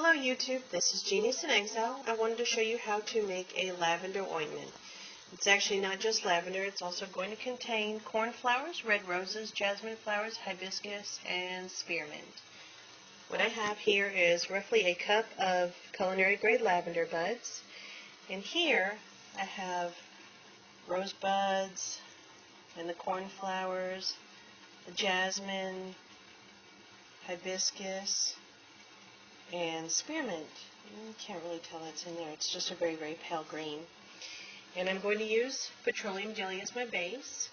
Hello YouTube, this is Genius in Exile. I wanted to show you how to make a lavender ointment. It's actually not just lavender, it's also going to contain cornflowers, red roses, jasmine flowers, hibiscus, and spearmint. What I have here is roughly a cup of culinary grade lavender buds, and here I have rose buds and the cornflowers, the jasmine, hibiscus, and spearmint. You can't really tell that's in there. It's just a very, very pale green. And I'm going to use petroleum jelly as my base.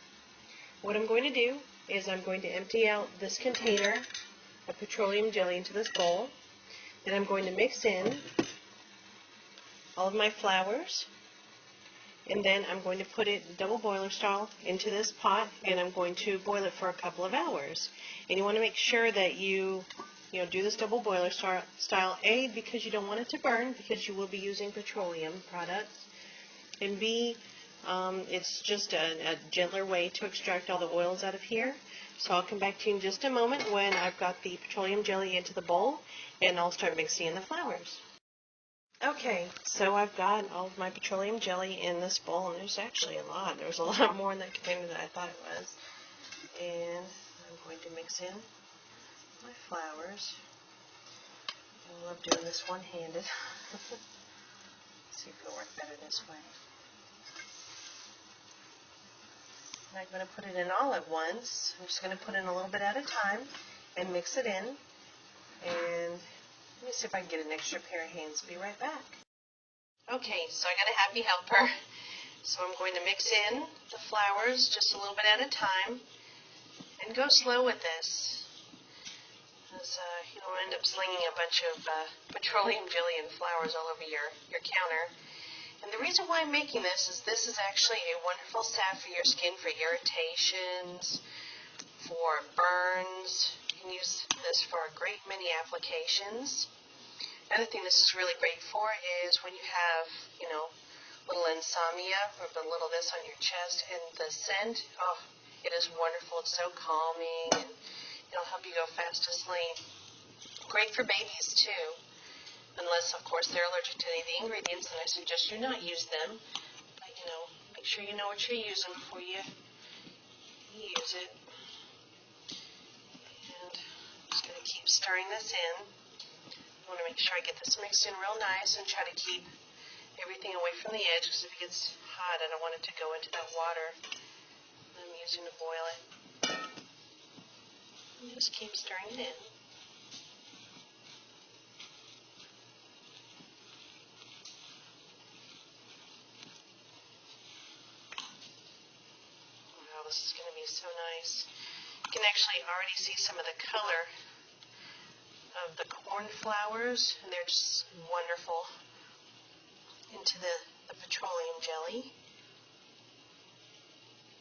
What I'm going to do is I'm going to empty out this container of petroleum jelly into this bowl. Then I'm going to mix in all of my flowers. And then I'm going to put it double boiler style into this pot, and I'm going to boil it for a couple of hours. And you want to make sure that you do this double boiler style, A, because you don't want it to burn, because you will be using petroleum products, and B, it's just a gentler way to extract all the oils out of here. So I'll come back to you in just a moment when I've got the petroleum jelly into the bowl, and I'll start mixing in the flowers. Okay, so I've got all of my petroleum jelly in this bowl, and there's actually a lot. There's a lot more in that container than I thought it was. And I'm going to mix in my flowers. I love doing this one-handed. Let's see if it'll work better this way. I'm not going to put it in all at once. I'm just going to put in a little bit at a time and mix it in. And let me see if I can get an extra pair of hands. Be right back. Okay, so I got a happy helper. So I'm going to mix in the flowers just a little bit at a time and go slow with this. Because you don't end up slinging a bunch of petroleum jelly and flowers all over your counter. And the reason why I'm making this is actually a wonderful salve for your skin, for irritations, for burns. You can use this for a great many applications. Another thing this is really great for is when you have, little insomnia or a little this on your chest, and the scent, oh, it is wonderful. It's so calming, and it'll help you go fast to sleep. Great for babies too, unless of course they're allergic to any of the ingredients, and I suggest you not use them. But make sure you know what you're using before you use it. And I'm just going to keep stirring this in. I want to make sure I get this mixed in real nice and try to keep everything away from the edge, because if it gets hot, I don't want it to go into that water I'm using to boil it. And just keep stirring it in. Wow, this is going to be so nice. You can actually already see some of the color of the cornflowers, and they're just wonderful into the petroleum jelly.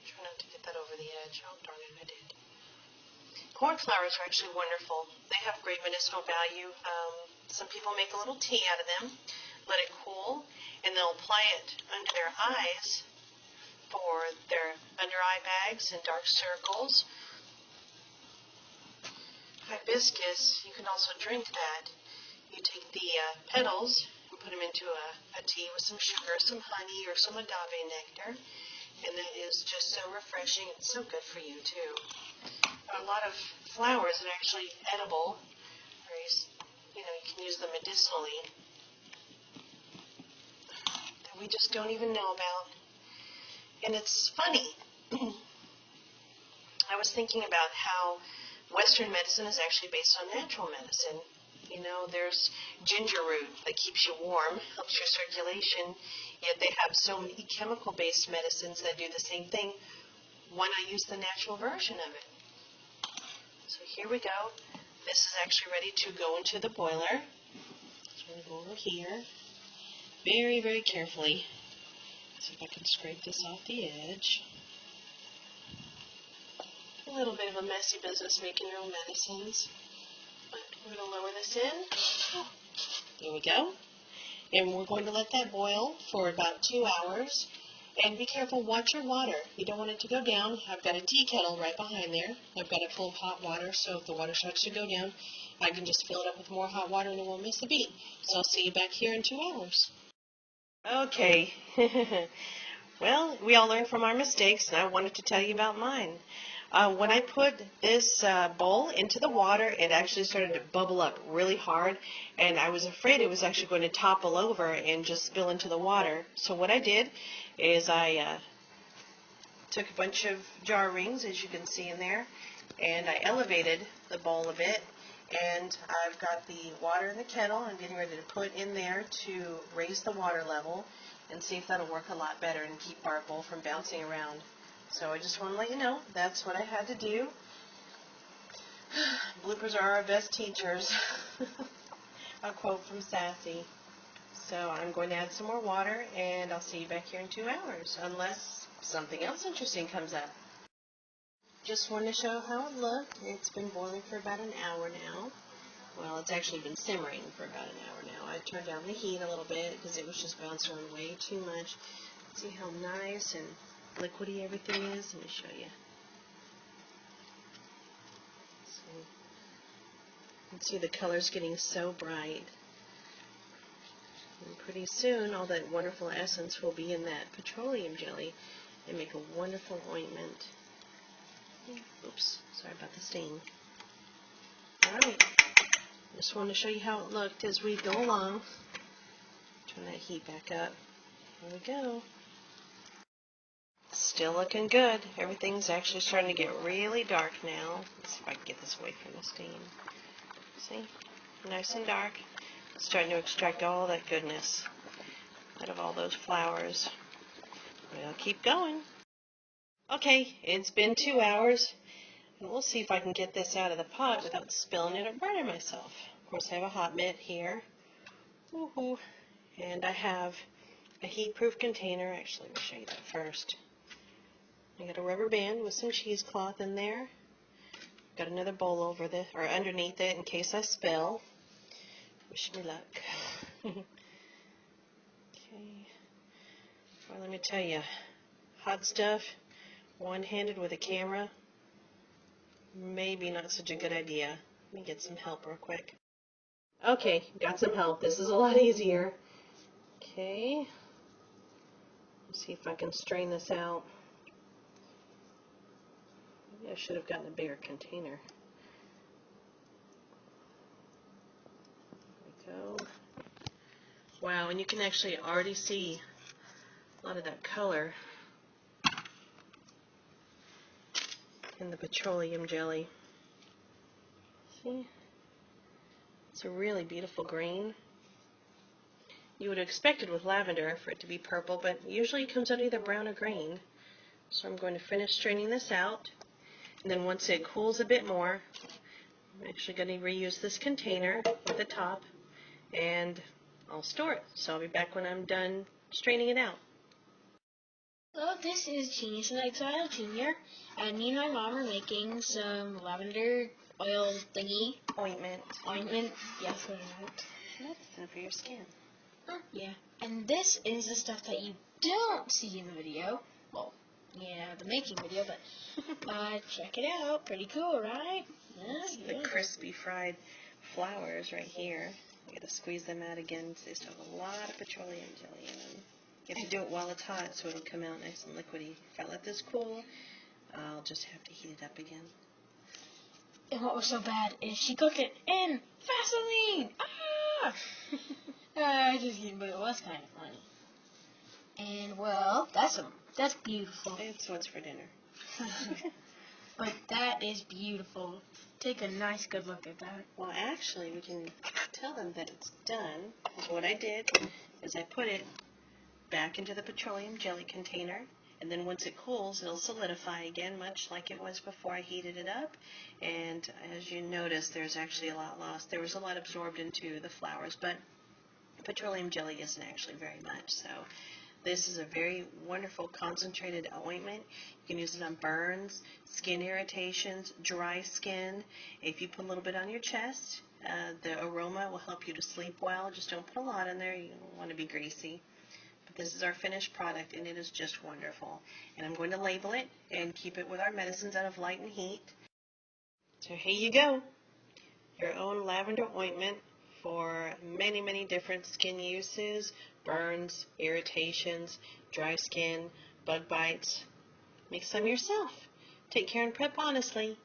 Try not to get that over the edge. Oh, darn it, I did. Cornflowers are actually wonderful. They have great medicinal value. Some people make a little tea out of them, let it cool, and they'll apply it under their eyes for their under eye bags and dark circles. Hibiscus, you can also drink that. You take the petals and put them into a tea with some sugar, some honey, or some agave nectar, and that is just so refreshing and so good for you too. There are a lot of flowers that are actually edible, or you can use them medicinally, that we just don't even know about. And it's funny. I was thinking about how Western medicine is actually based on natural medicine. There's ginger root that keeps you warm, helps your circulation, yet they have so many chemical-based medicines that do the same thing. Why not use the natural version of it? So here we go. This is actually ready to go into the boiler. So I'm going to go over here very, very carefully. See if I can scrape this off the edge. A little bit of a messy business making your own medicines. But we're going to lower this in. There we go. And we're going to let that boil for about 2 hours. And be careful, watch your water. You don't want it to go down. I've got a tea kettle right behind there. I've got it full of hot water, so if the water starts to go down, I can just fill it up with more hot water and it won't miss a beat. So I'll see you back here in 2 hours. Okay. Well, we all learn from our mistakes, and I wanted to tell you about mine. When I put this bowl into the water, it actually started to bubble up really hard, and I was afraid it was actually going to topple over and just spill into the water. So what I did is I took a bunch of jar rings, as you can see in there, and I elevated the bowl a bit, and I've got the water in the kettle. I'm getting ready to put in there to raise the water level and see if that'll work a lot better and keep our bowl from bouncing around. So I just want to let you know that's what I had to do. Bloopers are our best teachers. A quote from Sassy. So I'm going to add some more water, and I'll see you back here in 2 hours, unless something else interesting comes up. Just wanted to show how it looked. It's been boiling for about an hour now. Well, it's actually been simmering for about an hour now. I turned down the heat a little bit because it was just bouncing around way too much. See how nice and liquidy everything is? Let me show you. So, you can see the colors getting so bright. And pretty soon, all that wonderful essence will be in that petroleum jelly and make a wonderful ointment. Oops, sorry about the stain. Alright, just wanted to show you how it looked as we go along. Turn that heat back up. Here we go. Still looking good. Everything's actually starting to get really dark now. Let's see if I can get this away from the stain. See? Nice and dark. It's starting to extract all that goodness out of all those flowers. We'll keep going. Okay, it's been 2 hours. And we'll see if I can get this out of the pot without spilling it or burning myself. Of course, I have a hot mitt here. Woohoo! And I have a heat-proof container. Actually, let me show you that first. I got a rubber band with some cheesecloth in there. Got another bowl over the or underneath it in case I spill. Wish me luck. Okay. Well, let me tell you, hot stuff, one-handed with a camera, maybe not such a good idea. Let me get some help real quick. Okay, got some help. This is a lot easier. Okay. Let's see if I can strain this out. Maybe I should have gotten a bigger container. There we go. Wow, and you can actually already see a lot of that color in the petroleum jelly. See? It's a really beautiful green. You would have expected with lavender for it to be purple, but usually it comes out either brown or green. So I'm going to finish straining this out, and then once it cools a bit more, I'm actually going to reuse this container with the top, and I'll store it. So I'll be back when I'm done straining it out. Hello, this is Genius and Exile Jr. And me and my mom are making some lavender oil thingy. Ointment. Yes, what I meant. Medicine for your skin. Yeah. And this is the stuff that you don't see in the video. Well, yeah, the making video, but check it out. Pretty cool, right? That's the crispy fried flowers right here. I gotta squeeze them out again. They still have a lot of petroleum jelly in them. You have to do it while it's hot so it'll come out nice and liquidy. If I let this cool, I'll just have to heat it up again. And what was so bad is she cooked it in Vaseline! Ah! I just kidding, but it was kind of funny. And, well, that's beautiful. It's what's for dinner. But that is beautiful. Take a nice good look at that. Well, actually, we can tell them that it's done. What I did is I put it back into the petroleum jelly container, and then once it cools, it'll solidify again, much like it was before I heated it up. And as you notice, there's actually a lot lost. There was a lot absorbed into the flowers, but petroleum jelly isn't actually very much. So this is a very wonderful concentrated ointment. You can use it on burns, skin irritations, dry skin. If you put a little bit on your chest, the aroma will help you to sleep well. Just don't put a lot in there. You don't want to be greasy. But this is our finished product, and it is just wonderful. And I'm going to label it and keep it with our medicines out of light and heat. So here you go. your own lavender ointment for many, many different skin uses, burns, irritations, dry skin, bug bites. Make some yourself. Take care and prep honestly.